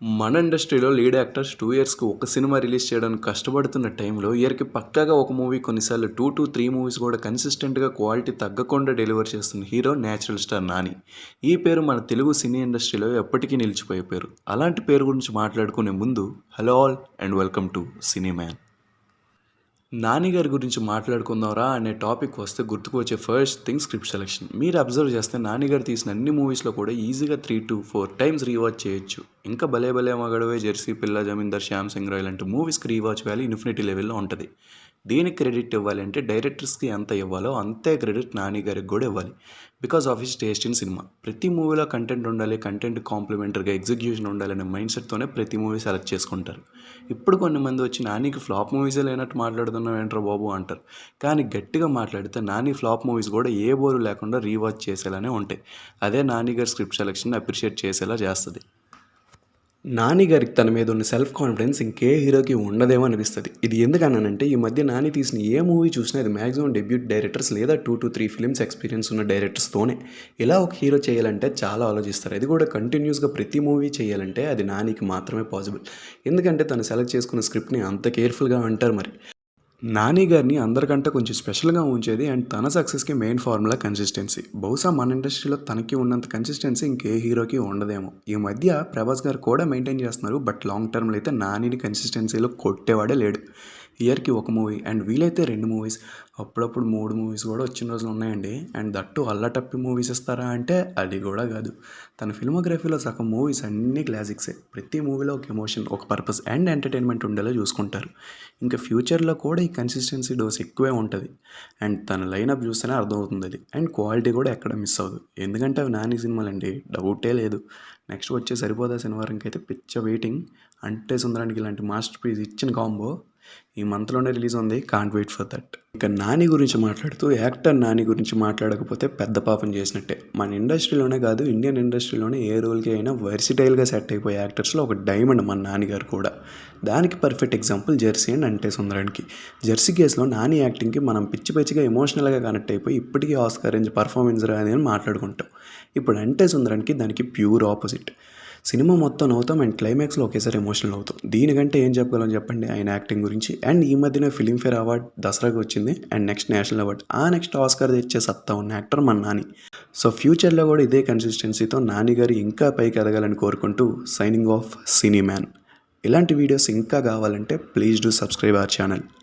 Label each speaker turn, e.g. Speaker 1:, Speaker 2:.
Speaker 1: మన ఇండస్ట్రీలో lead actors 2 ఇయర్స్‌కి ఒక సినిమా రిలీజ్ చేయడానికి కష్టపడుతున్న టైంలో ఇయర్‌కి పక్కాగా ఒక మూవీ కొన్నిసార్లు 2-3 మూవీస్ కూడా కన్సిస్టెంట్‌గా క్వాలిటీ తగ్గకుండా డెలివర్ చేస్తున్న హీరో నేచురల్ స్టార్ నాని. ఈ పేరు మన తెలుగు సినీ ఇండస్ట్రీలో ఎప్పటికీ నిలిచిపోయే పేరు. అలాంటి పేరు గురించి మాట్లాడుకునే ముందు hello all and welcome to cine man. Nani గారి గురించి మాట్లాడుకుందాంరా అనే టాపిక్ వస్తే గుర్తుకు వచ్చే ఫస్ట్ థింగ్ స్క్రిప్ట్ సెలెక్షన్. మీరు అబ్జర్వ్ చేస్తే నాని గారు తీసిన అన్ని మూవీస్లో కూడా ఈజీగా 3-4 టైమ్స్ రీవాచ్ చేయొచ్చు. ఇంకా భలే భలే మగాడవే, జెర్సీ పిల్ల, జమీందార్, శ్యామ్ సింగ్ రాయ్ లాంటి మూవీస్కి రీవాచ్ వాల్యూ ఇన్ఫినిటీ లెవెల్లో ఉంటుంది. దీనికి క్రెడిట్ ఇవ్వాలి అంటే డైరెక్టర్స్కి ఎంత ఇవ్వాలో అంతే క్రెడిట్ నాని గారికి కూడా ఇవ్వాలి. Because of his taste in cinema. ప్రతి మూవీలో కంటెంట్ ఉండాలి, కంటెంట్ కాంప్లిమెంటరీగా ఎగ్జిక్యూషన్ ఉండాలనే మైండ్ సెట్తోనే ప్రతి మూవీ సెలెక్ట్ చేసుకుంటారు. ఇప్పుడు కొన్ని మంది వచ్చి నానికి ఫ్లాప్ మూవీసే లేనట్టు మాట్లాడుతున్నావు ఏంట్రా బాబు అంటారు. కానీ గట్టిగా మాట్లాడితే నాని ఫ్లాప్ మూవీస్ కూడా ఏ బోరు లేకుండా రీవాచ్ చేసేలానే ఉంటాయి. అదే నాని గారి స్క్రిప్ట్ సెలెక్షన్ అప్రిషియేట్ చేసేలా చేస్తుంది. నాని గారికి తన మీద ఉన్న సెల్ఫ్ కాన్ఫిడెన్స్ ఇంకే హీరోకి ఉండదేమో అనిపిస్తుంది. ఇది ఎందుకన్నానంటే ఈ మధ్య నాని తీసిన ఏ మూవీ చూసినా ఇది మ్యాక్సిమం డెబ్యూట్ డైరెక్టర్స్ లేదా 2-3 ఫిలిమ్స్ ఎక్స్పీరియన్స్ ఉన్న డైరెక్టర్స్తోనే. ఇలా ఒక హీరో చేయాలంటే చాలా ఆలోచిస్తారు. అది కూడా కంటిన్యూస్గా ప్రతి మూవీ చేయాలంటే అది నానికి మాత్రమే పాసిబుల్. ఎందుకంటే తను సెలెక్ట్ చేసుకున్న స్క్రిప్ట్ని అంత కేర్ఫుల్గా అంటారు. మరి నాని గారిని అందరికంటే కొంచెం స్పెషల్గా ఉంచేది అండ్ తన సక్సెస్కి మెయిన్ ఫార్ములా కన్సిస్టెన్సీ. బహుశా మన ఇండస్ట్రీలో తనకి ఉన్నంత కన్సిస్టెన్సీ ఇంకే హీరోకి ఉండదేమో. ఈ మధ్య ప్రభాస్ గారు కూడా మెయింటైన్ చేస్తున్నారు. బట్ లాంగ్ టర్మ్లో అయితే నానిని కన్సిస్టెన్సీలో కొట్టేవాడే లేడు. ఇయర్కి ఒక మూవీ అండ్ వీలైతే 2 మూవీస్, అప్పుడప్పుడు 3 మూవీస్ కూడా వచ్చిన రోజులు ఉన్నాయండి. అండ్ దట్టు అల్లటప్పి మూవీస్ ఇస్తారా అంటే అది కూడా కాదు. తన ఫిల్మోగ్రఫీలో సగం మూవీస్ అన్నీ క్లాసిక్సే. ప్రతి మూవీలో ఒక ఎమోషన్, ఒక పర్పస్ అండ్ ఎంటర్టైన్మెంట్ ఉండేలా చూసుకుంటారు. ఇంకా ఫ్యూచర్లో కూడా ఈ కన్సిస్టెన్సీ డోస్ ఎక్కువే ఉంటుంది. అండ్ తన లైనప్ చూస్తేనే అర్థమవుతుంది అది. అండ్ క్వాలిటీ కూడా ఎక్కడ మిస్ అవ్వదు. ఎందుకంటే అవి నాని సినిమాలండి, డౌటే లేదు. నెక్స్ట్ వచ్చే సరిపోదా శనివారంకి అయితే పిచ్చ వెయిటింగ్. అంటే సుందరానికి ఇలాంటి మాస్టర్ పీస్ ఇచ్చిన కాంబో ఈ మంత్లోనే రిలీజ్ ఉంది. Can't wait for that. ఇక నాని గురించి మాట్లాడుతూ యాక్టర్ నాని గురించి మాట్లాడకపోతే పెద్ద పాపం చేసినట్టే. మన ఇండస్ట్రీలోనే కాదు, ఇండియన్ ఇండస్ట్రీలోనే ఏ రోల్కి అయినా వర్సిటైల్గా సెట్ అయిపోయే యాక్టర్స్లో ఒక డైమండ్ మన నాని గారు కూడా. దానికి పర్ఫెక్ట్ ఎగ్జాంపుల్ జెర్సీ అండ్ అంటే సుందరానికి. జెర్సీ కేసులో నాని యాక్టింగ్కి మనం పిచ్చి పిచ్చిగా ఎమోషనల్గా కనెక్ట్ అయిపోయి ఇప్పటికీ ఆస్కార్ రేంజ్ పర్ఫార్మెన్స్ రాని అని మాట్లాడుకుంటాం. ఇప్పుడు అంటే సుందరానికి దానికి ప్యూర్ ఆపోజిట్. సినిమా మొత్తం నవ్వుతాం అండ్ క్లైమాక్స్లో ఒకేసారి ఎమోషనల్ అవుతాం. దీనికంటే ఏం చెప్పగలం చెప్పండి ఆయన యాక్టింగ్ గురించి. అండ్ ఈ మధ్యన ఫిలింఫేర్ అవార్డ్ దసరాకి వచ్చింది అండ్ నెక్స్ట్ నేషనల్ అవార్డ్, ఆ నెక్స్ట్ ఆస్కార్ తెచ్చే సత్తా ఉన్న యాక్టర్ మన నాని. సో ఫ్యూచర్లో కూడా ఇదే కన్సిస్టెన్సీతో నాని గారు ఇంకా పైకి ఎదగాలని కోరుకుంటూ సైనింగ్ ఆఫ్ సినీ మ్యాన్. ఇలాంటి వీడియోస్ ఇంకా కావాలంటే please do subscribe our channel.